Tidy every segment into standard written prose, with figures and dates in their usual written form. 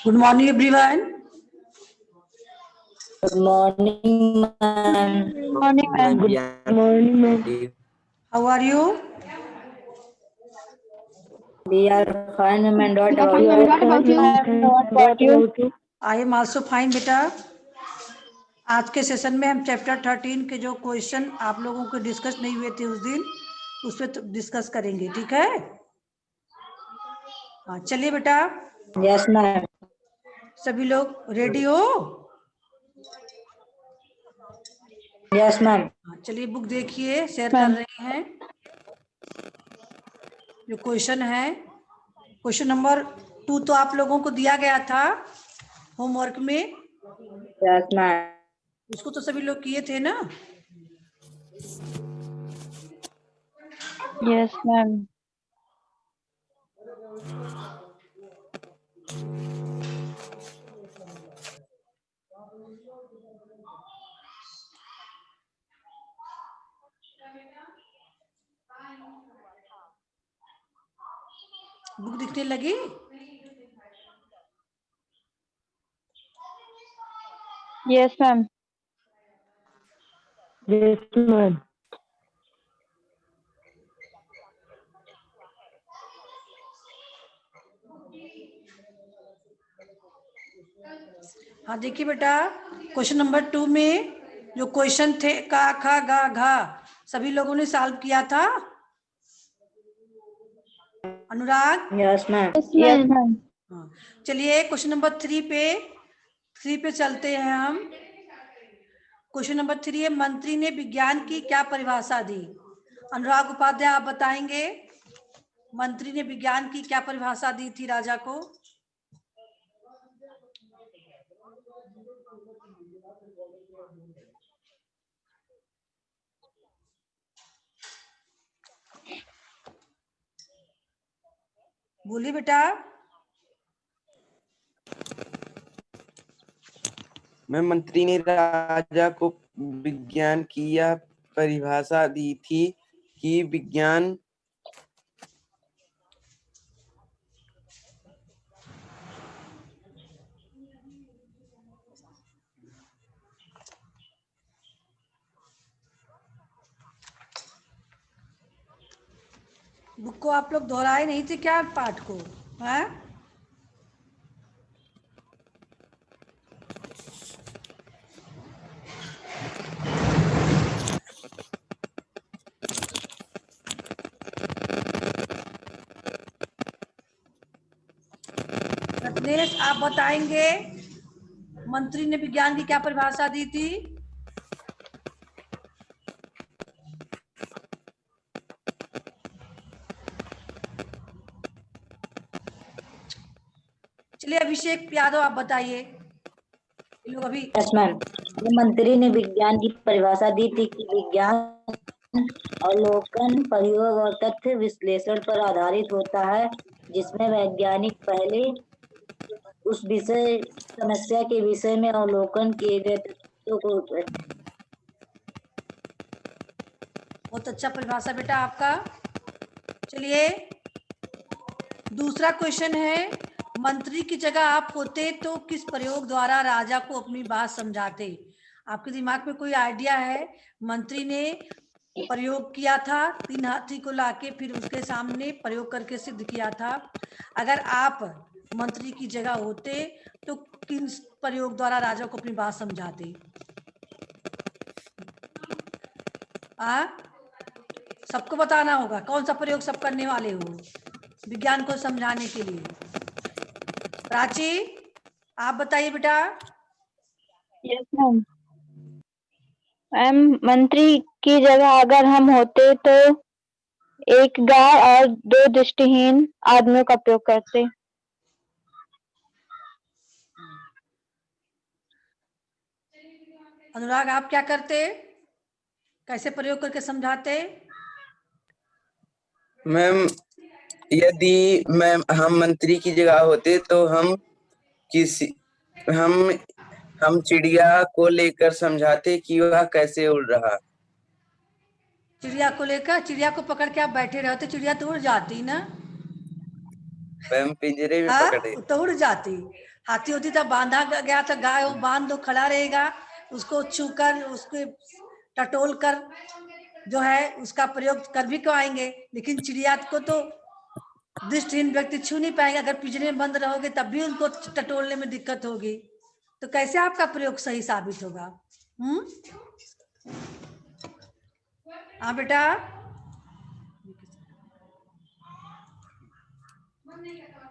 Good morning, everyone. Good morning, ma'am. Good morning, ma'am. Good morning, ma'am. How are you? We are fine, ma'am. And what about Fine, you? what about you? What about you? I am also fine, बेटा। आज के session में हम chapter 13 के जो question आप लोगों को डिस्कस नहीं हुए थे उस दिन, उस पर डिस्कस करेंगे, ठीक है? हाँ, चलिए बेटा। Yes, ma'am. सभी लोग रेडी हो? Yes, ma'am. हाँ, चलिए बुक देखिए, शेयर कर रहे हैं। जो क्वेश्चन है, क्वेश्चन नंबर 2 तो आप लोगों को दिया गया था होमवर्क में। Yes, ma'am. उसको तो सभी लोग किए थे ना? Yes, ma'am. बुक दिखने लगी? Yes, ma'am. Yes, ma'am. हाँ, देखिए बेटा, क्वेश्चन नंबर 2 में जो क्वेश्चन थे का खा गा घा, सभी लोगों ने सॉल्व किया था। अनुराग? Yes, ma'am. Yes, ma'am. हाँ, चलिए क्वेश्चन नंबर 3 पे चलते हैं हम। क्वेश्चन नंबर 3 है, मंत्री ने विज्ञान की क्या परिभाषा दी? अनुराग उपाध्याय आप बताएंगे, मंत्री ने विज्ञान की क्या परिभाषा दी थी राजा को? बोलिए बेटा। मैं मंत्री ने राजा को विज्ञान की यह परिभाषा दी थी कि विज्ञान बुक को आप लोग दोहराए नहीं थे क्या पाठ को? हैं? रत्नेश आप बताएंगे, मंत्री ने विज्ञान की क्या परिभाषा दी थी? चलिए अभिषेक यादव आप बताइए। ये लोग अभी Yes, ma'am. मंत्री ने विज्ञान की परिभाषा दी थी कि विज्ञान अवलोकन, प्रयोग और तथ्य विश्लेषण पर आधारित होता है, जिसमें वैज्ञानिक पहले उस विषय समस्या के विषय में अवलोकन किए गए तथ्यों को। बहुत अच्छा परिभाषा बेटा आपका। चलिए दूसरा क्वेश्चन है, मंत्री की जगह आप होते तो किस प्रयोग द्वारा राजा को अपनी बात समझाते? आपके दिमाग में कोई आइडिया है? मंत्री ने प्रयोग किया था, 3 हाथी को लाके फिर उसके सामने प्रयोग करके सिद्ध किया था। अगर आप मंत्री की जगह होते तो किन प्रयोग द्वारा राजा को अपनी बात समझाते? सबको बताना होगा कौन सा प्रयोग सब करने वाले हो विज्ञान को समझाने के लिए। प्राची आप बताइए बेटा। Yes, ma'am. मैम, मंत्री की जगह अगर हम होते तो एक गाय और 2 दृष्टिहीन आदमियों का प्रयोग करते। अनुराग आप क्या करते, कैसे प्रयोग करके समझाते? मैम यदि मैम हम मंत्री की जगह होते तो हम चिड़िया को लेकर समझाते कि वह कैसे उड़ रहा। चिड़िया को लेकर, चिड़िया को पकड़ के आप बैठे रहते, चिड़िया तो उड़ जाती ना। मैम पिंजरे में हाँ, पकड़े। तो उड़ जाती। हाथी होती तब बांधा गया था, गाय वो बांध दो, खड़ा रहेगा, उसको छूकर उसके टटोल कर जो है उसका प्रयोग कर भी पाएंगे। लेकिन चिड़िया को तो दृष्टिहीन व्यक्ति छू नहीं पाएंगे, अगर पिंजरे में बंद रहोगे तब भी उनको टटोलने में दिक्कत होगी, तो कैसे आपका प्रयोग सही साबित होगा? हाँ बेटा,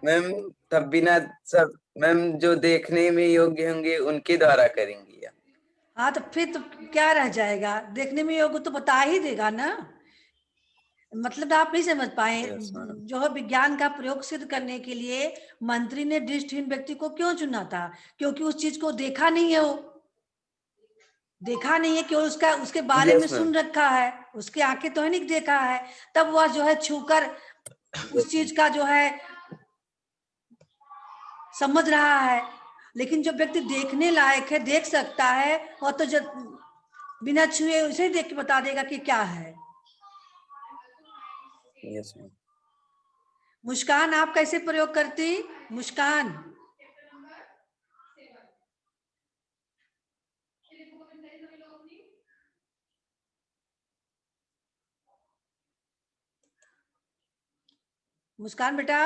मैम तब बिना सब मैम जो देखने में योग्य होंगे उनके द्वारा करेंगी। हाँ तो फिर तो क्या रह जाएगा, देखने में योग्य तो बता ही देगा ना। मतलब आप नहीं समझ पाए, Yes, madam. जो है विज्ञान का प्रयोग सिद्ध करने के लिए मंत्री ने दृष्टिहीन व्यक्ति को क्यों चुना था? क्योंकि उस चीज को देखा नहीं है, वो देखा नहीं है, केवल उसका उसके बारे Yes, में ma'am. सुन रखा है, उसकी आंखें तो है नहीं देखा है, तब वह जो है छूकर उस चीज का जो है समझ रहा है। लेकिन जो व्यक्ति देखने लायक है, देख सकता है, वह तो जब बिना छुए उसे देख के बता देगा कि क्या है। Yes, ma'am. मुस्कान, आप कैसे प्रयोग करती? मुस्कान, मुस्कान बेटा,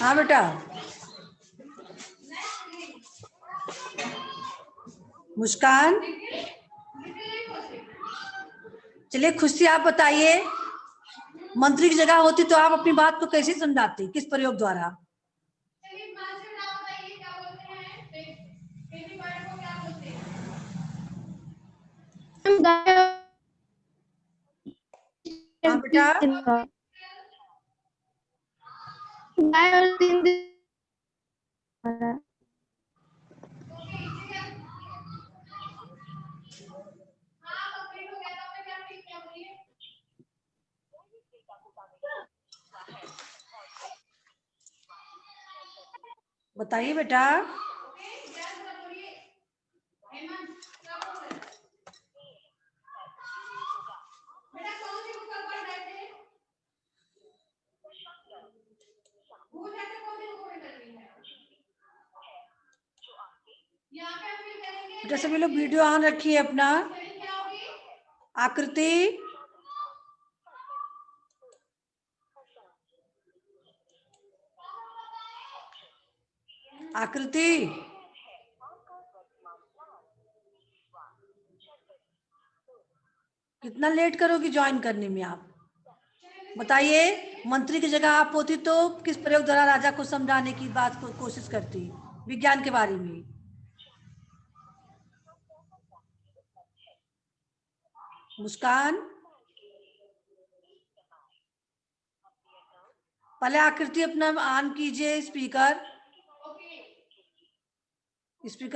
हाँ बेटा, मुस्कान, चलिए खुशी आप बताइए, मंत्री की जगह होती तो आप अपनी बात को कैसे समझाती, किस प्रयोग द्वारा? हाँ बेटा, बताइए बेटा। बेटा सभी लोग वीडियो ऑन रखिए अपना। आकृति, आकृति, कितना लेट करोगी ज्वाइन करने में आप? बताइए, मंत्री की जगह आप होती तो किस प्रयोग द्वारा राजा को समझाने की बात को कोशिश करती विज्ञान के बारे में? मुस्कान, पहले आकृति अपना ऑन कीजिए, स्पीकर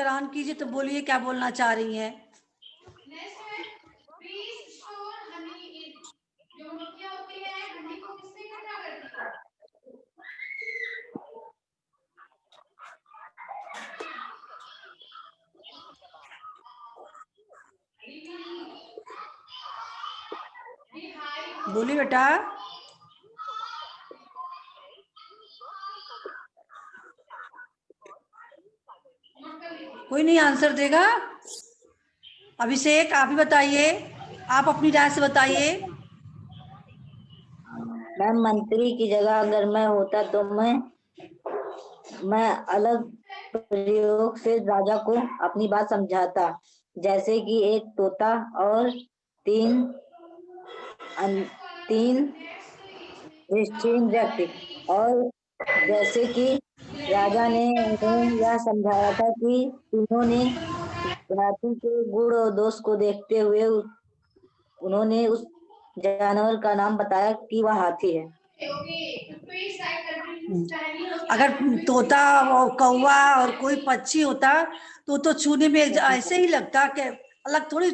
ऑन कीजिए, तो बोलिए क्या बोलना चाह रही हैं। बोलिए बेटा। कोई नहीं आंसर देगा। अभिषेक, आप ही बताइए, आप अपनी राय से बताइए। मैम मंत्री की जगह अगर मैं होता तो मैं अलग प्रयोग से राजा को अपनी बात समझाता, जैसे कि एक तोता और तीन दृष्टिहीन व्यक्ति, और जैसे कि राजा ने उन्हें यह समझाया था कि तीनों ने हाथी के गुण और दोष को देखते हुए उन्होंने उस जानवर का नाम बताया कि वह हाथी है। अगर तोता और कौवा और कोई पक्षी होता तो छूने में ऐसे ही लगता कि अलग थोड़ी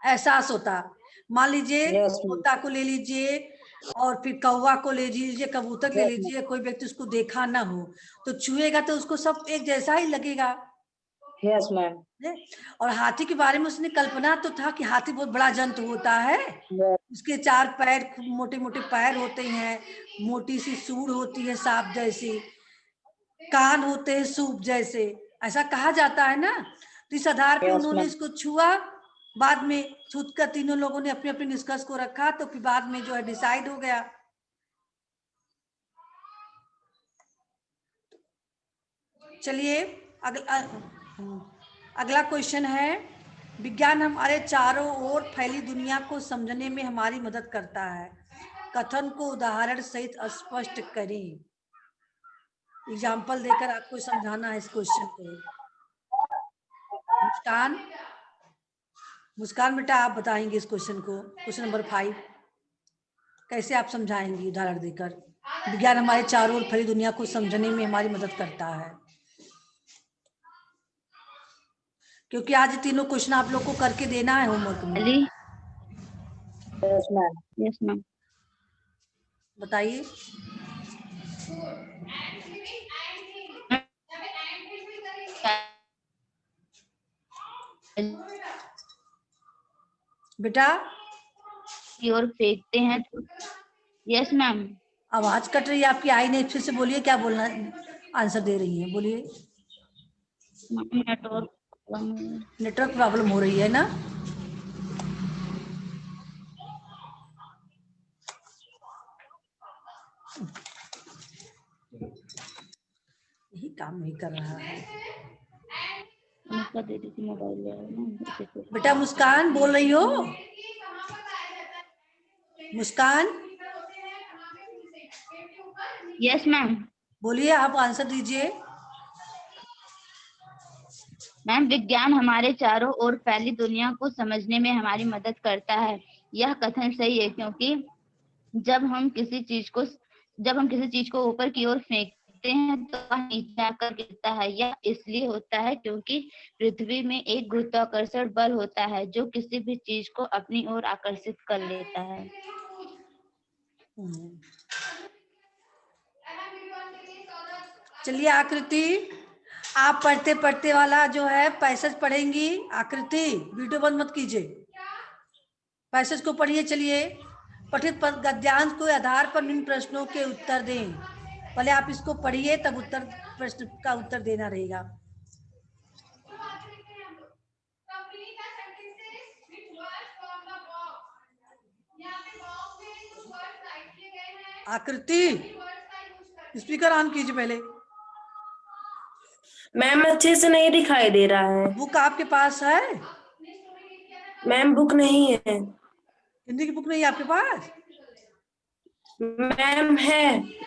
एहसास होता। मान लीजिए Yes, ma'am. तोता को ले लीजिए और फिर कौवा को ले लीजिए, कबूतर ले Yes, लीजिए, कोई व्यक्ति उसको देखा ना हो तो छुएगा तो उसको सब एक जैसा ही लगेगा। Yes, ma'am. है? और हाथी के बारे में उसने कल्पना तो था कि हाथी बहुत बड़ा जंतु होता है, Yes, उसके 4 पैर, खूब मोटे मोटे पैर होते हैं, मोटी सी सूंड होती है सांप जैसी, कान होते हैं सूप जैसे, ऐसा कहा जाता है ना। तो इस आधार पे Yes, उन्होंने ma'am. इसको छुआ, बाद में छूट कर तीनों लोगों ने अपने अपने निष्कर्ष को रखा, तो फिर बाद में जो है डिसाइड हो गया। चलिए अगला क्वेश्चन है, विज्ञान हमारे चारों ओर फैली दुनिया को समझने में हमारी मदद करता है, कथन को उदाहरण सहित स्पष्ट करें। एग्जाम्पल देकर आपको समझाना है इस क्वेश्चन को। मुस्कान, मुस्कान बेटा आप बताएंगे इस क्वेश्चन को, क्वेश्चन नंबर 5 कैसे आप समझाएंगी उदाहरण देकर। विज्ञान हमारे चारों ओर फैली दुनिया को समझने में हमारी मदद करता है, क्योंकि आज तीनों क्वेश्चन आप लोग को करके देना है होमवर्क में। Yes, ma'am. Yes ma'am. बताइए। बेटा की ओर फेंकते हैं तो यस मैम। आवाज कट रही है आपकी, आई नहीं, फिर से बोलिए क्या बोलना, आंसर दे रही है, बोलिए। नेटवर्क प्रॉब्लम हो रही है ना। यही काम नहीं कर रहा है दे दी थी मोबाइल। बेटा। मुस्कान बोल रही हो? मुस्कान यस मैम। बोलिए, आप आंसर दीजिए। मैम, विज्ञान हमारे चारों ओर फैली दुनिया को समझने में हमारी मदद करता है। यह कथन सही है, क्योंकि जब हम किसी चीज को ऊपर की ओर फेंकते हैं तो वह नीचे आकर गिरता है। यह इसलिए होता है क्योंकि पृथ्वी में एक गुरुत्वाकर्षण बल होता है जो किसी भी चीज को अपनी ओर आकर्षित कर लेता है। चलिए आकृति, आप पढ़ते पढ़ते वाला जो है पैसेज पढ़ेंगी। आकृति वीडियो बंद मत कीजिए, पैसेज को पढ़िए। चलिए, पठित गद्यांश के आधार पर निम्न प्रश्नों के उत्तर दें। पहले आप इसको पढ़िए, तब उत्तर प्रश्न का उत्तर देना रहेगा। आकृति स्पीकर ऑन कीजिए पहले। मैम अच्छे से नहीं दिखाई दे रहा है। बुक आपके पास है? मैम बुक नहीं है। हिंदी की बुक नहीं है आपके पास? मैम है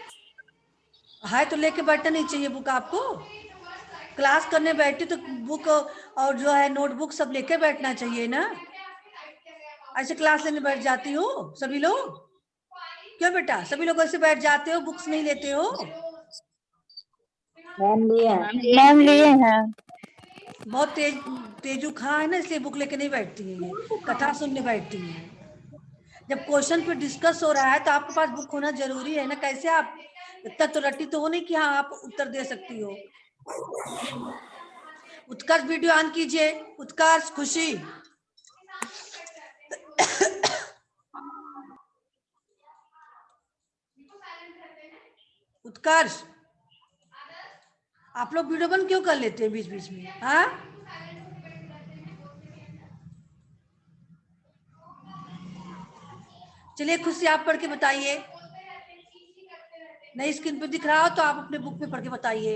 तो लेके बैठना नहीं चाहिए बुक आपको। क्लास करने बैठी तो बुक और जो है नोटबुक सब लेके बैठना चाहिए ना। ऐसे क्लास लेने बैठ जाती हो सभी लोग? क्यों बेटा, सभी लोग ऐसे बैठ जाते हो, बुक्स नहीं लेते हो? मैम लिए हैं। मैम लिए हैं। बहुत तेजू खां है ना, इसलिए बुक लेके नहीं बैठती है, ये कथा सुनने बैठती है। जब क्वेश्चन पे डिस्कस हो रहा है तो आपके पास बुक होना जरूरी है ना। कैसे आप इतना तो रट्टी तो हो नहीं कि हाँ आप उत्तर दे सकती हो। उत्कर्ष वीडियो ऑन कीजिए। उत्कर्ष, खुशी, उत्कर्ष, आप लोग वीडियो बंद क्यों कर लेते हैं बीच बीच में? हाँ, चलिए खुशी आप पढ़ के बताइए। नई स्क्रीन पे दिख रहा हो तो आप अपने बुक में पढ़ के बताइए।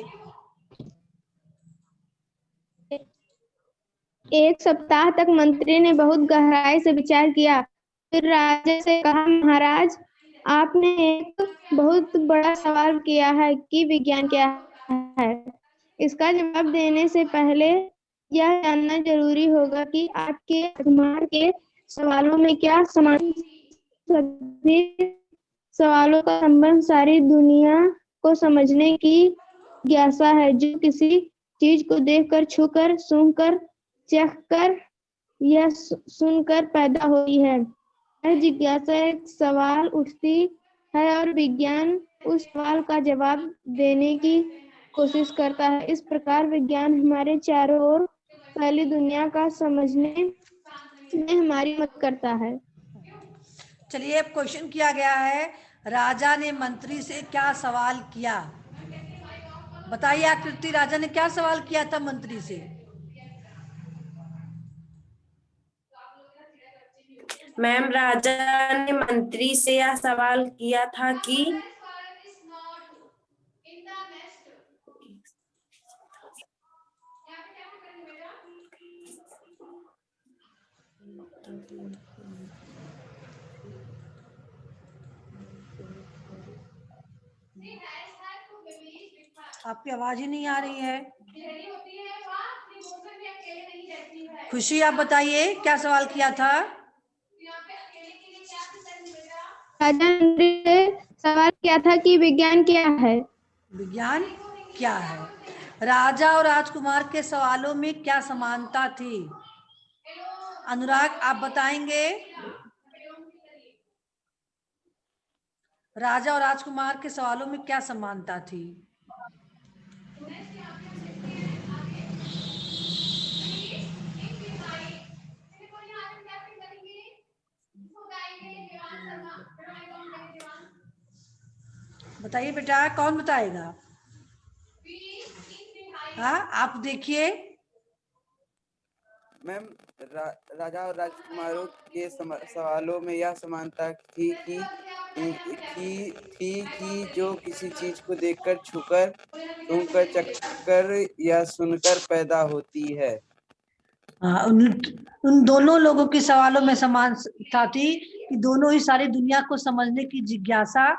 एक सप्ताह तक मंत्री ने बहुत गहराई से विचार किया। फिर राजा से कहा, महाराज, आपने एक बहुत बड़ा सवाल किया है कि विज्ञान क्या है। इसका जवाब देने से पहले यह जानना जरूरी होगा कि आपके अधमार के सवालों में क्या समान। सभी सवालों का संबंध सारी दुनिया को समझने की जिज्ञासा है, जो किसी चीज को देखकर, छूकर, सूंघकर, चखकर यह सुनकर पैदा हुई है। यह जिज्ञासा एक सवाल उठती है और विज्ञान उस सवाल का जवाब देने की कोशिश करता है। इस प्रकार विज्ञान हमारे चारों ओर फैली दुनिया का समझने में हमारी मदद करता है। चलिए, अब क्वेश्चन किया गया है, राजा ने मंत्री से क्या सवाल किया? बताइए आकृति, राजा ने क्या सवाल किया था मंत्री से? मैम, राजा ने मंत्री से यह सवाल किया था कि आपकी आवाज ही नहीं आ रही है। खुशी, आप बताइए क्या सवाल किया था? राजा ने सवाल किया था कि विज्ञान क्या है? विज्ञान क्या है? राजा और राजकुमार के सवालों में क्या समानता थी? अनुराग, आप बताएंगे? राजा और राजकुमार के सवालों में क्या समानता थी? बताइए बेटा, कौन बताएगा? हाँ, आप देखिए। मैम, राजा और राजकुमारों के सवालों में यह समानता थी कि जो किसी चीज को देखकर, छूकर, सूंघकर, चखकर या सुनकर पैदा होती है। हाँ, उन दोनों लोगों के सवालों में समानता थी कि दोनों ही सारी दुनिया को समझने की जिज्ञासा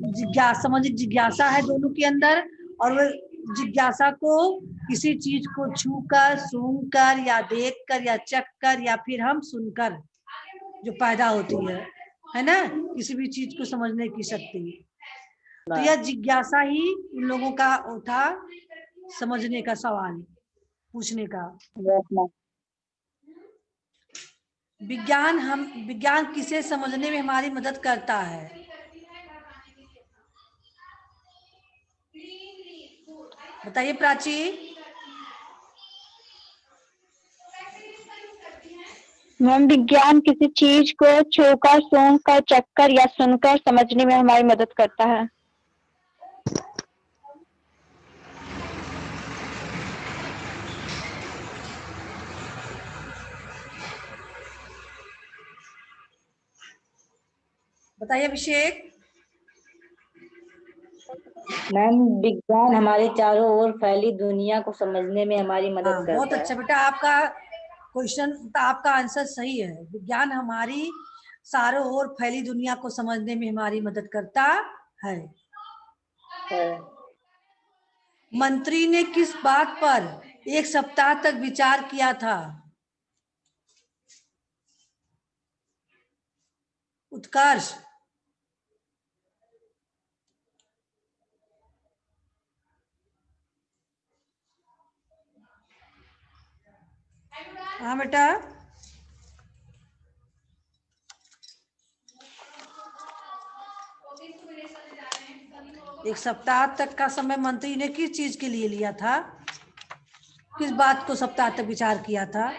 जिज्ञासा है दोनों के अंदर, और वो जिज्ञासा को किसी चीज को छूकर, सूंघकर या देखकर या चखकर या फिर हम सुनकर जो पैदा होती है ना, किसी भी चीज को समझने की शक्ति। तो यह जिज्ञासा ही उन लोगों का था, समझने का सवाल पूछने का। विज्ञान किसे समझने में हमारी मदद करता है? बताइए प्राची। मैम, विज्ञान किसी चीज को छूकर, सूंघकर, चखकर या सुनकर समझने में हमारी मदद करता है। बताइए अभिषेक। मैम, विज्ञान हमारे चारों ओर फैली दुनिया को समझने में हमारी मदद करता है। बहुत अच्छा बेटा, आपका क्वेश्चन, आपका आंसर सही है। विज्ञान हमारी चारों ओर फैली दुनिया को समझने में हमारी मदद करता है। मंत्री ने किस बात पर 1 सप्ताह तक विचार किया था? उत्कर्ष। हाँ बेटा। एक सप्ताह तक का समय मंत्री ने किस चीज के लिए लिया था? किस बात को सप्ताह तक विचार किया था?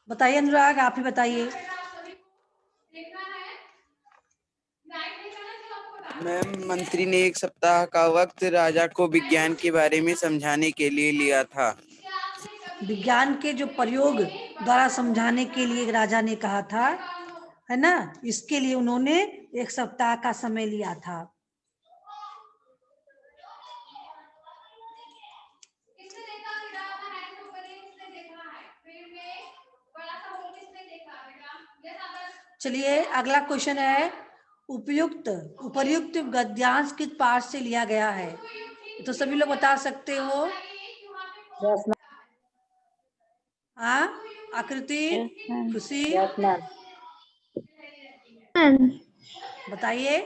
बताइए अनुराग, आप ही बताइए। मैम, मंत्री ने 1 सप्ताह का वक्त राजा को विज्ञान के बारे में समझाने के लिए लिया था। विज्ञान के जो प्रयोग द्वारा समझाने के लिए राजा ने कहा था, है ना, इसके लिए उन्होंने 1 सप्ताह का समय लिया था। चलिए, अगला क्वेश्चन है, उपर्युक्त गद्यांश किस पाठ से लिया गया है? तो सभी लोग बता सकते हो। आकृति, Yes, ma'am. खुशी, यस मैम। बताइए।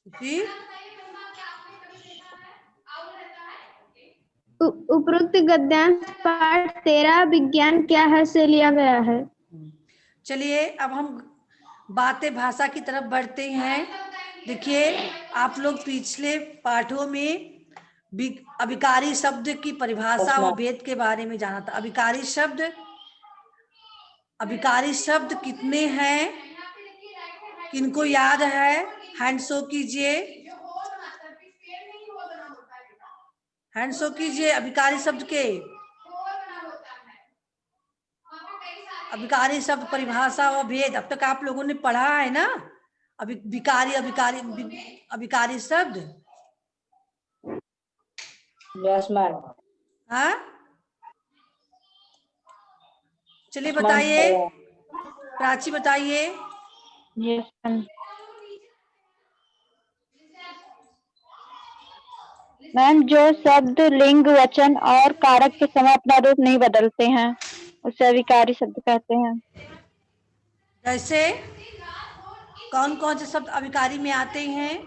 खुशी, उपरोक्त गद्यांश पाठ 13 विज्ञान क्या है से लिया गया है। चलिए अब हम बातें भाषा की तरफ बढ़ते हैं। देखिए, आप लोग पिछले पाठों में अभिकारी शब्द की परिभाषा व भेद के बारे में जाना था। अभिकारी शब्द कितने हैं, किनको याद है? हैंड शो कीजिए, हैंड शो कीजिए अभिकारी शब्द के। अभिकारी शब्द परिभाषा व भेद अब तक आप लोगों ने पढ़ा है ना। अभिकारी शब्द। Yes ma'am. हाँ, चलिए बताइए, प्राची बताइए। Yes, ma'am. मैम, जो शब्द लिंग, वचन और कारक के समय अपना रूप नहीं बदलते हैं उसे अभिकारी शब्द कहते हैं। जैसे कौन कौन से शब्द अभिकारी में आते हैं,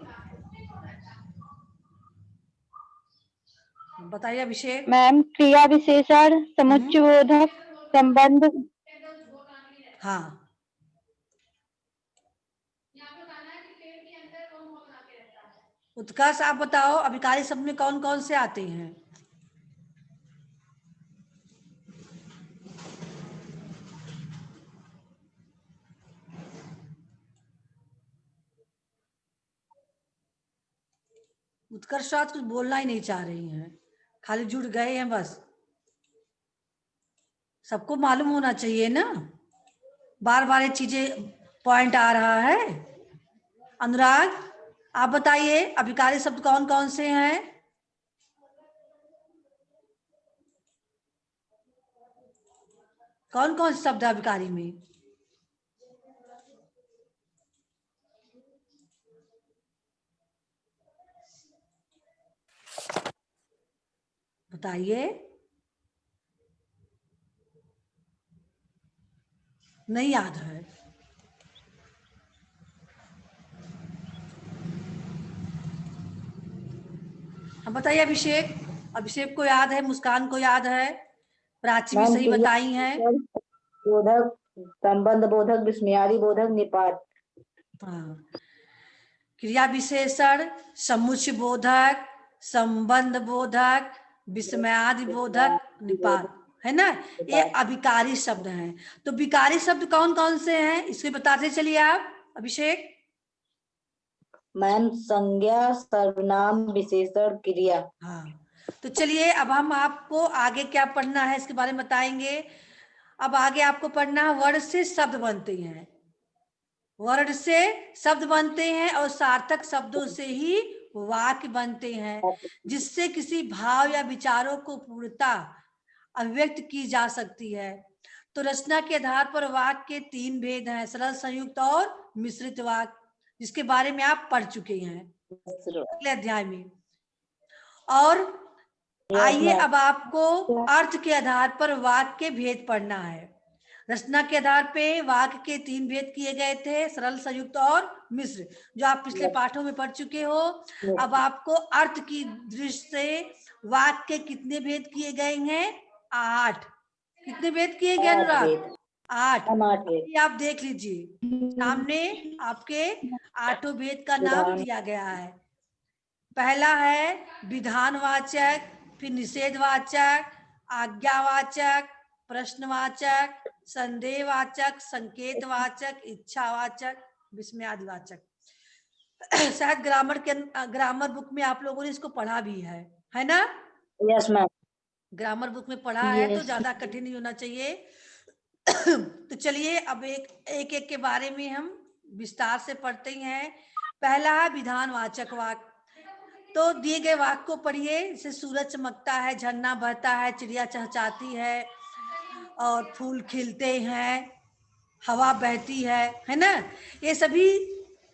बताइए अभिषेक। मैम, क्रिया विशेषण, समुच्चयबोधक, संबंध। हाँ, उत्कर्ष आप बताओ अभिकारी शब्द में कौन कौन से आते हैं। उत्कर्ष आज कुछ बोलना ही नहीं चाह रही हैं, खाली जुड़ गए हैं बस। सबको मालूम होना चाहिए ना, बार बार ये चीजें पॉइंट आ रहा है। अनुराग आप बताइए अभिकारी शब्द कौन कौन से हैं। कौन कौन से शब्द है अभिकारी में? बताइए। नहीं याद है? हम बताइए अभिषेक। अभिषेक को याद है, मुस्कान को याद है, प्राची भी सही बताई हैं। बोधक, संबंध बोधक, विस्मयादि बोधक, निपात। हाँ, क्रिया विशेषण, समुच्चय बोधक, संबंध बोधक, विस्मयादि बोधक, निपात, है ना। ये अभिकारी शब्द हैं। तो विकारी शब्द कौन कौन से हैं इसके बताते चलिए आप अभिषेक। मैम, संज्ञा, सर्वनाम, विशेषण, क्रिया। हाँ, तो चलिए अब हम आपको आगे क्या पढ़ना है इसके बारे में बताएंगे। अब आगे आपको पढ़ना है वर्ड से शब्द बनते हैं, वर्ड से शब्द बनते हैं और सार्थक शब्दों से ही वाक्य बनते हैं, जिससे किसी भाव या विचारों को पूर्णता अभिव्यक्त की जा सकती है। तो रचना के आधार पर वाक्य के 3 भेद हैं, सरल, संयुक्त और मिश्रित वाक्य, जिसके बारे में आप पढ़ चुके हैं अगले अध्याय में। और आइए अब आपको अर्थ के आधार पर वाक्य के भेद पढ़ना है। रचना के आधार पे वाक्य के 3 भेद किए गए थे, सरल, संयुक्त और मिश्र, जो आप पिछले पाठों में पढ़ चुके हो। अब आपको अर्थ की दृष्टि से वाक्य के कितने भेद किए गए हैं? 8। कितने भेद किए गए अनुराग? 8। आप देख लीजिए सामने आपके 8 भेद का नाम दिया गया है। पहला है विधानवाचक, फिर निषेधवाचक, आज्ञावाचक, प्रश्नवाचक, संदेहवाचक, संकेतवाचक, इच्छावाचक, विस्मयादिवाचक। शायद ग्रामर बुक में आप लोगों ने इसको पढ़ा भी है ना? Yes ma'am. ग्रामर बुक में पढ़ा है तो ज्यादा कठिन नहीं होना चाहिए। तो चलिए अब एक के बारे में हम विस्तार से पढ़ते हैं। पहला है विधानवाचक वाक्य। तो दिए गए वाक्य को पढ़िए, जैसे सूरज चमकता है, झरना बहता है, चिड़िया चहचहाती है और फूल खिलते हैं, हवा बहती है ना। ये सभी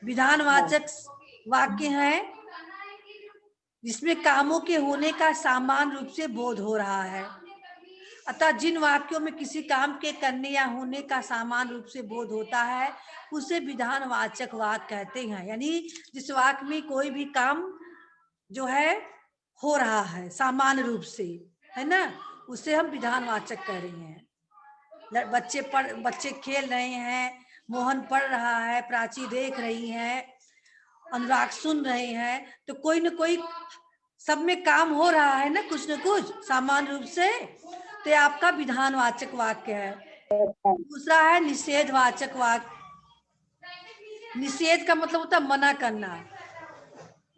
विधानवाचक वाक्य हैं, जिसमें कामों के होने का समान रूप से बोध हो रहा है। अतः जिन वाक्यों में किसी काम के करने या होने का समान रूप से बोध होता है उसे विधानवाचक वाक्य कहते हैं। यानी जिस वाक्य में कोई भी काम जो है हो रहा है सामान्य रूप से, है ना, उसे हम विधानवाचक कह रहे हैं। बच्चे खेल रहे हैं, मोहन पढ़ रहा है, प्राची देख रही है, अनुराग सुन रहे हैं, तो कोई न कोई सब में काम हो रहा है ना, कुछ न कुछ सामान्य रूप से, तो ये आपका विधानवाचक वाक्य है। दूसरा है निषेधवाचक वाक्य। निषेध का मतलब होता है मना करना,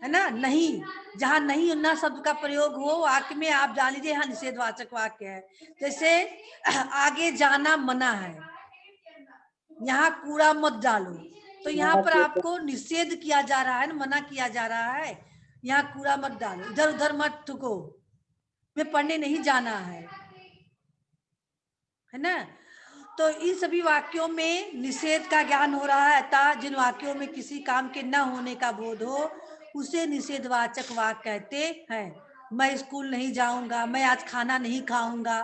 है ना, नहीं, जहां नहीं ना शब्द का प्रयोग हो वाक्य में, आप जान लीजिए यहाँ निषेधवाचक वाक्य है। जैसे आगे जाना मना है, यहाँ कूड़ा मत डालो, तो यहाँ पर आपको निषेध किया जा रहा है, मना किया जा रहा है, यहाँ कूड़ा मत डालो, इधर उधर मत थूको, मैं पढ़ने नहीं जाना है ना। तो इन सभी वाक्यों में निषेध का ज्ञान हो रहा है। अतः जिन वाक्यों में किसी काम के न होने का बोध हो उसे निषेधवाचक वाक्य कहते हैं। मैं स्कूल नहीं जाऊंगा, मैं आज खाना नहीं खाऊंगा,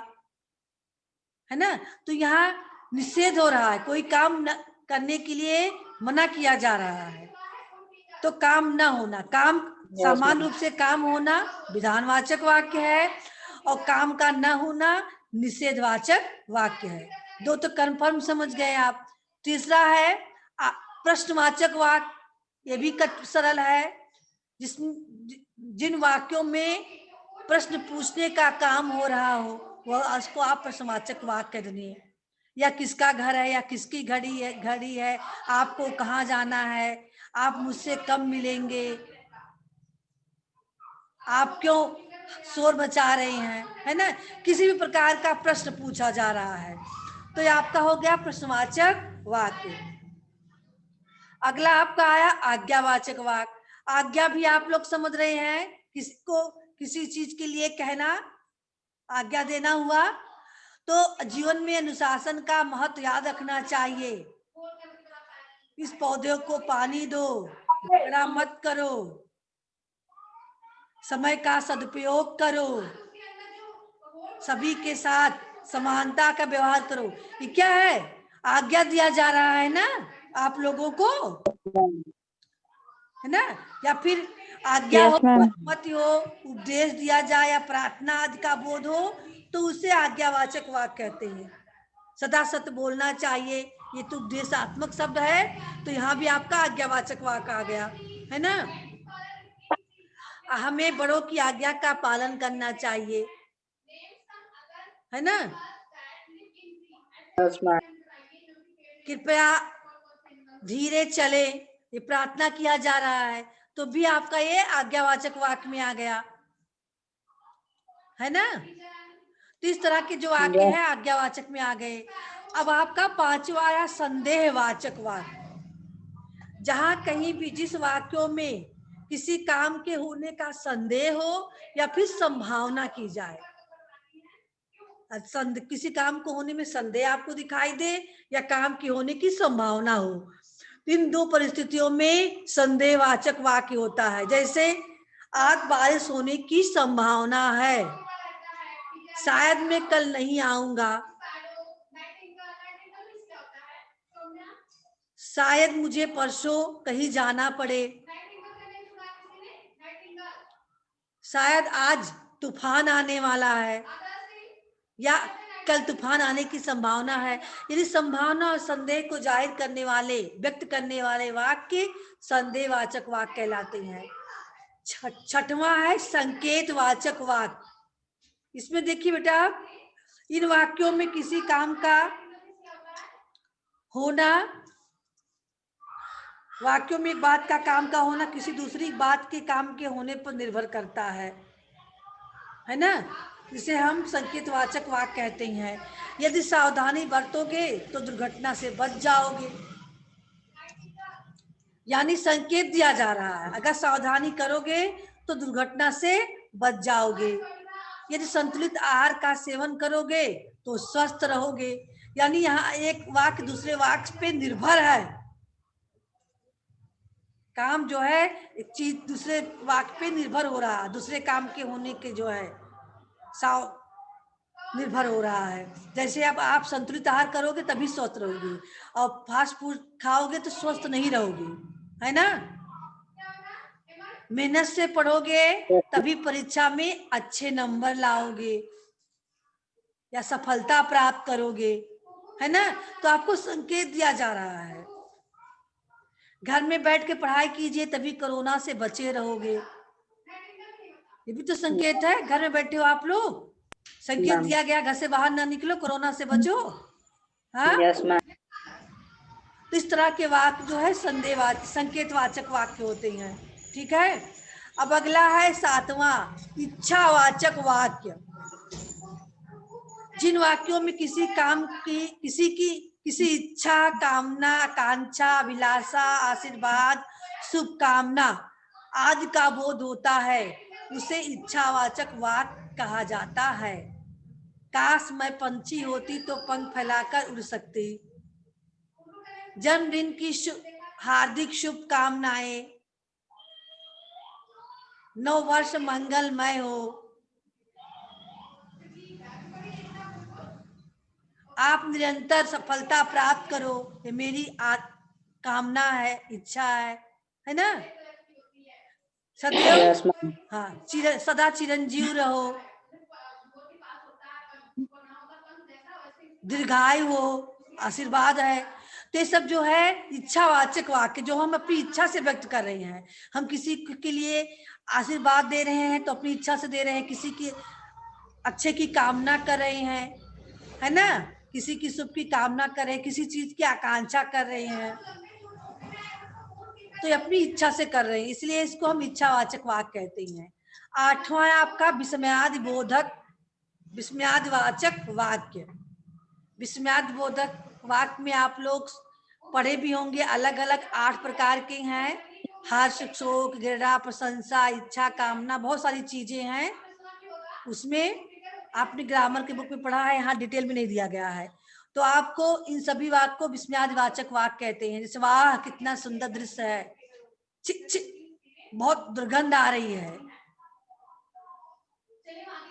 है ना, तो यहाँ निषेध हो रहा है, कोई काम न करने के लिए मना किया जा रहा है। तो काम न होना, काम सामान्य रूप से काम होना विधानवाचक वाक्य है, और काम का न होना निषेधवाचक वाक्य है। दो तो कन्फर्म समझ गए आप। तीसरा है प्रश्नवाचक वाक्य, ये भी सरल है, जिन वाक्यों में प्रश्न पूछने का काम हो रहा हो वह उसको आप प्रश्नवाचक वाक्य कह देंगे। या किसका घर है, या किसकी घड़ी है, आपको कहाँ जाना है, आप मुझसे कब मिलेंगे, आप क्यों शोर मचा रहे हैं, है ना, किसी भी प्रकार का प्रश्न पूछा जा रहा है, तो ये आपका हो गया प्रश्नवाचक वाक्य। अगला आपका आया आज्ञावाचक वाक्य। आज्ञा भी आप लोग समझ रहे हैं, किसको किसी चीज के लिए कहना, आज्ञा देना हुआ। तो जीवन में अनुशासन का महत्व याद रखना चाहिए। इस पौधे को पानी दो, झगड़ा मत करो, समय का सदुपयोग करो, सभी के साथ समानता का व्यवहार करो। ये क्या है, आज्ञा दिया जा रहा है ना आप लोगों को, है ना। या फिर आज्ञा हो, अनुमति हो, उपदेश दिया जाए या प्रार्थना आदि का बोध हो, तो उसे आज्ञावाचक वाक्य कहते हैं। सदा सत्य बोलना चाहिए, ये तो उपदेशात्मक शब्द है, तो यहाँ भी आपका आज्ञावाचक वाक्य आ गया, है ना। हमें बड़ों की आज्ञा का पालन करना चाहिए, है ना। कृपया धीरे चले, ये प्रार्थना किया जा रहा है, तो भी आपका ये आज्ञावाचक वाक्य में आ गया, है ना। तो इस तरह के जो वाक्य है आज्ञावाचक में आ गए। अब आपका पांचवा आया संदेहवाचक वाक्य। जहां कहीं भी जिस वाक्यों में किसी काम के होने का संदेह हो या फिर संभावना की जाए, किसी काम को होने में संदेह आपको दिखाई दे या काम के होने की संभावना हो, इन दो परिस्थितियों में संदेहवाचक वाक्य होता है। जैसे आज बारिश होने की संभावना है, शायद मैं कल नहीं आऊंगा, शायद मुझे परसों कहीं जाना पड़े, शायद आज तूफान आने वाला है, या कल तूफान आने की संभावना है। यदि संभावना और संदेह को जाहिर करने वाले, व्यक्त करने वाले वाक्य संदेहवाचक वाक्य कहलाते हैं। छठवां है संकेतवाचक वाक्य। इसमें देखिए बेटा, इन वाक्यों में किसी काम का होना, वाक्यों में एक बात का काम का होना किसी दूसरी बात के काम के होने पर निर्भर करता है ना, जिसे हम संकेतवाचक वाक्य कहते हैं। यदि सावधानी बरतोगे तो दुर्घटना से बच जाओगे, यानी संकेत दिया जा रहा है, अगर सावधानी करोगे तो दुर्घटना से बच जाओगे। यदि संतुलित आहार का सेवन करोगे तो स्वस्थ रहोगे, यानी यहाँ एक वाक्य दूसरे वाक्य पे निर्भर है, काम जो है एक चीज दूसरे वाक्य पे निर्भर हो रहा है, दूसरे काम के होने के जो है साव निर्भर हो रहा है। जैसे अब आप संतुलित आहार करोगे तभी स्वस्थ रहोगे, और फास्ट फूड खाओगे तो स्वस्थ नहीं रहोगे, है ना। मेहनत से पढ़ोगे तभी परीक्षा में अच्छे नंबर लाओगे या सफलता प्राप्त करोगे, है ना। तो आपको संकेत दिया जा रहा है, घर में बैठ के पढ़ाई कीजिए तभी कोरोना से बचे रहोगे। ये भी तो संकेत है, घर में बैठे हो आप लोग, संकेत मैम। दिया गया घर से बाहर ना निकलो, कोरोना से बचो। हाँ, यस मैम। तो इस तरह के वाक्य जो है संदेहवाचक संकेतवाचक वाक्य होते हैं। ठीक है, अब अगला है 7वां, इच्छावाचक वाक्य। जिन वाक्यों में किसी काम की किसी इच्छा, कामना, आकांक्षा, अभिलाषा, आशीर्वाद, शुभकामना आदि का बोध होता है उसे इच्छावाचक वाक्य कहा जाता है। काश मैं पंछी होती तो पंख फैलाकर उड़ सकती। जन्मदिन की हार्दिक शुभकामनाएं। नव वर्ष मंगलमय हो। आप निरंतर सफलता प्राप्त करो, ये मेरी कामना है, इच्छा है ना। सदैव यस मैम। हाँ सदा चिरंजीव रहो, दीर्घायु हो, आशीर्वाद है। तो ये सब जो है इच्छावाचक वाक्य जो हम अपनी इच्छा से व्यक्त कर रहे हैं। हम किसी के लिए आशीर्वाद दे रहे हैं तो अपनी इच्छा से दे रहे हैं, किसी की अच्छे की कामना कर रहे हैं, है ना, किसी की शुभ की कामना कर रहे हैं, किसी चीज की आकांक्षा कर रहे हैं, तो अपनी इच्छा से कर रहे हैं, इसलिए इसको हम इच्छावाचक वाक्य कहते हैं। 8वां आपका विस्मयादिबोधक विस्मयादिवाचक वाक्य। विस्मयादिबोधक वाक्य में आप लोग पढ़े भी होंगे, अलग अलग 8 प्रकार के हैं। हर्ष, शोक, घृणा, प्रशंसा, इच्छा, कामना, बहुत सारी चीजें हैं। उसमें आपने ग्रामर के बुक में पढ़ा है, यहाँ डिटेल में नहीं दिया गया है। तो आपको इन सभी वाक्य को विस्मयादिवाचक वाक्य कहते हैं। जैसे वाह कितना सुंदर दृश्य है, चिक चिक बहुत दुर्गंध आ रही है,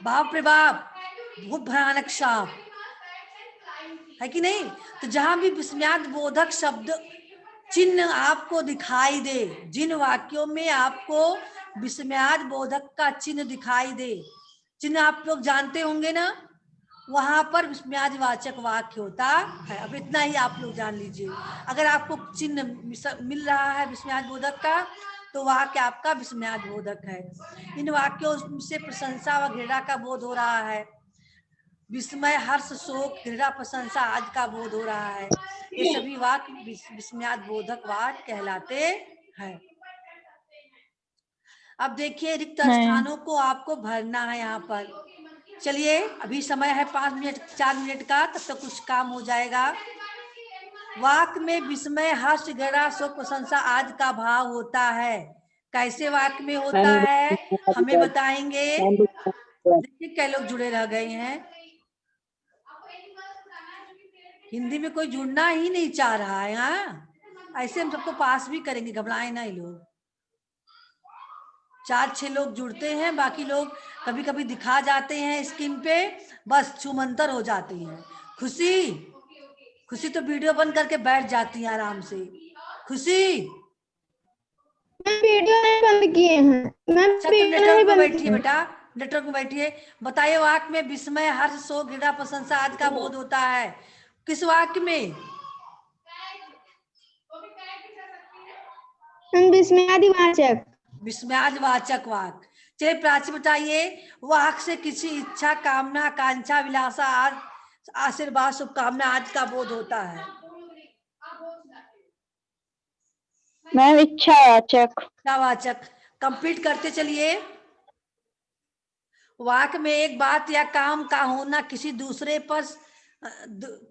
बाप रे बाप बहुत भयानक सांप, है कि नहीं। तो जहां भी विस्मयाद बोधक शब्द चिन्ह आपको दिखाई दे, जिन वाक्यों में आपको विस्मयाद बोधक का चिन्ह दिखाई दे, चिन्ह आप लोग जानते होंगे ना, वहां पर विस्मयादिवाचक वाक्य होता है। अब इतना ही आप लोग जान लीजिए, अगर आपको चिन्ह मिल रहा है विस्मयाद बोधक का तो वाक्य आपका विस्मयाद बोधक है। इन वाक्यों से प्रशंसा व घृणा का बोध हो रहा है, विस्मय, हर्ष, शोक, घृणा, प्रशंसा आदि का बोध हो रहा है। ये सभी वाक्य विस्मयाद बोधक वाक्य कहलाते हैं। अब देखिए रिक्त स्थानों को आपको भरना है यहाँ पर। चलिए अभी समय है 5 मिनट 4 मिनट का, तब तक कुछ काम हो जाएगा। वाक्य में विस्मय, हर्ष, घृणा, शोक, प्रशंसा आदि का भाव होता है। कैसे वाक्य में होता है हमें बताएंगे। देखिए कई लोग जुड़े रह गए हैं, हिंदी में कोई जुड़ना ही नहीं चाह रहा है। हाँ, ऐसे हम सबको पास भी करेंगे, घबराए ना। ये लोग 4-6 लोग जुड़ते हैं, बाकी लोग कभी कभी दिखा जाते हैं स्क्रीन पे, बस छूमंतर हो जाते हैं। खुशी तो वीडियो बंद करके बैठ जाती है आराम से। खुशी वीडियो नहीं बंद किए हैं, मैं अच्छा, तो वीडियो नेटवर्क नहीं में बंद बैठिए किए। बेटा, नेटवर्क में बैठिए। बताइए वाक्य में विस्मय, हर्ष, शोक, घृणा, प्रशंसा आदि का बोध होता है, किस वाक्य में? विस्मयादिवाचक। विस्मयादिवाचक वाक्य। चलिए प्राची बताइए, वाक्य से किसी इच्छा, कामना, आकांक्षा, विलासा, आशीर्वाद, शुभकामना आदि का बोध होता है। मैम इच्छावाचक। इच्छावाचक। कंप्लीट करते चलिए। वाक्य में एक बात या काम का होना किसी दूसरे पर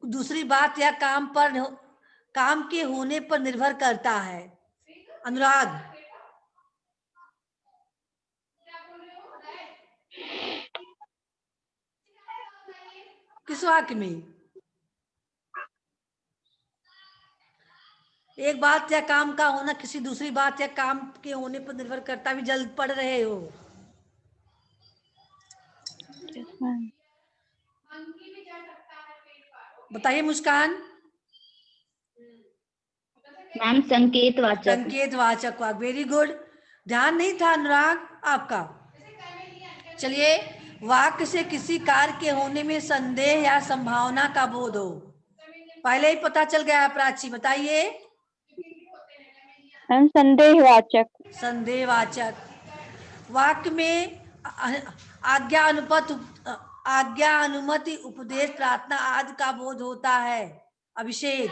दूसरी बात या काम के होने पर निर्भर करता है। अनुराग किस वाक्य में? एक बात या काम का होना किसी दूसरी बात या काम के होने पर निर्भर करता, भी जल्द पढ़ रहे हो। Yes, ma'am. बताइए मुस्कान। मैम संकेतवाचक। संकेतवाचक वाक, वेरी गुड। ध्यान नहीं था अनुराग आपका। चलिए, वाक्य से किसी कार्य के होने में संदेह या संभावना का बोध हो। पहले ही पता चल गया है प्राची, बताइए। मैम संदेहवाचक। संदेहवाचक। वाक्य में आज्ञा आज्ञा अनुमति उपदेश प्रार्थना आदि का बोध होता है। अभिषेक।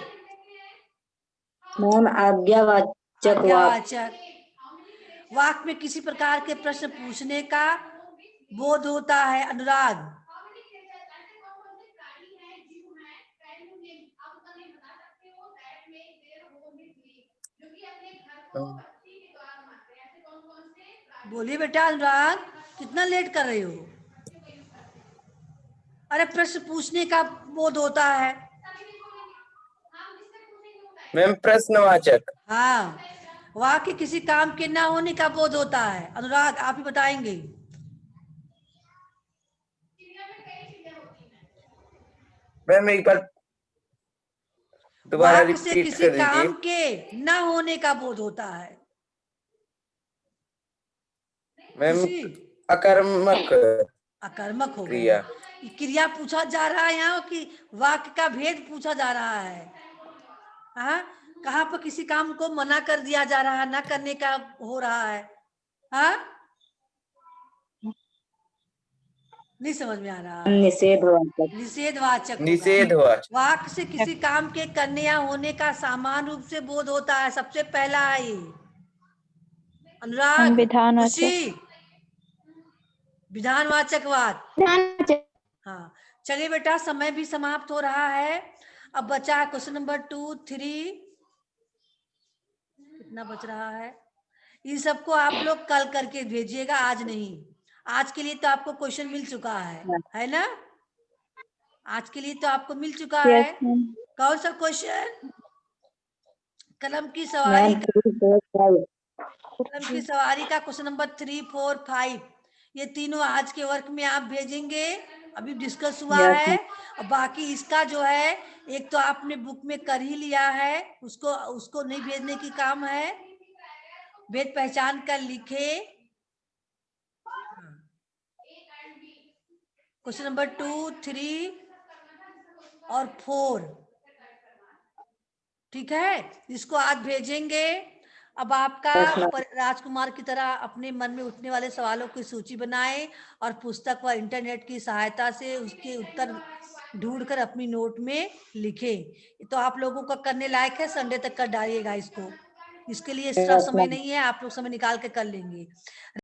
मैम आज्ञावाचक वाक्य। आज्ञावाचक। वाक्य में किसी प्रकार के प्रश्न पूछने का बोध होता है। अनुराग। बोलिए बेटा अनुराग, कितना लेट कर रहे हो? अरे प्रश्न पूछने का बोध होता है। मैम प्रश्नवाचक। हाँ, वाक्य किसी काम के ना होने का बोध होता है। अनुराग आप ही बताएंगे। मैम एक बार दोबारा वाक्य से रिपीट किसी कर दीजिए। काम के ना होने का बोध होता है। मैम खुशी। अकर्मक अकर्मक हो क्रिया। गया। क्रिया पूछा जा रहा है यहाँ कि वाक्य का भेद पूछा जा रहा है। हाँ, कहाँ पर किसी काम को मना कर दिया जा रहा है, ना करने का हो रहा है। हाँ, नहीं समझ में आ रहा। निषेधवाचक। निषेधवाचक होगा। निषेधवाचक। वाक्य से किसी काम के करने या होने का समान रूप से बोध होता है। सबसे पहला है ये। अनुराग। संविधानवाचक। खुशी। विधानवाचक वाद। विधानवाचक। हाँ, चलिए बेटा, समय भी समाप्त हो रहा है। अब बचा है क्वेश्चन नंबर 2, 3। कितना बच रहा है? इन सबको आप लोग कल करके भेजिएगा, आज नहीं। आज के लिए तो आपको क्वेश्चन मिल चुका है ना? आज के लिए तो आपको मिल चुका है। Yes, ma'am. कौन सा क्वेश्चन? कलम की मैम सवारी का। 3, 4, 5। कलम की सवारी का क्वेश्चन नंबर 3, 4, 5, ये तीनों आज के वर्क में आप भेजेंगे। अभी डिस्कस हुआ यस है। और बाकी इसका जो है, एक तो आपने बुक में कर ही लिया है, उसको नहीं भेजने की काम है। भेद पहचान कर लिखे। क्वेश्चन नंबर 2, 3 और 4, ठीक है, इसको आज भेजेंगे। अब आपका Yes, ma'am. राजकुमार की तरह अपने मन में उठने वाले सवालों की सूची बनाएं और पुस्तक व इंटरनेट की सहायता से उसके उत्तर ढूंढकर अपनी नोट में लिखें। तो आप लोगों का करने लायक है, संडे तक कर डालिएगा इसको। इसके लिए एक्स्ट्रा Yes, समय ma'am. नहीं है, आप लोग समय निकाल के कर लेंगे।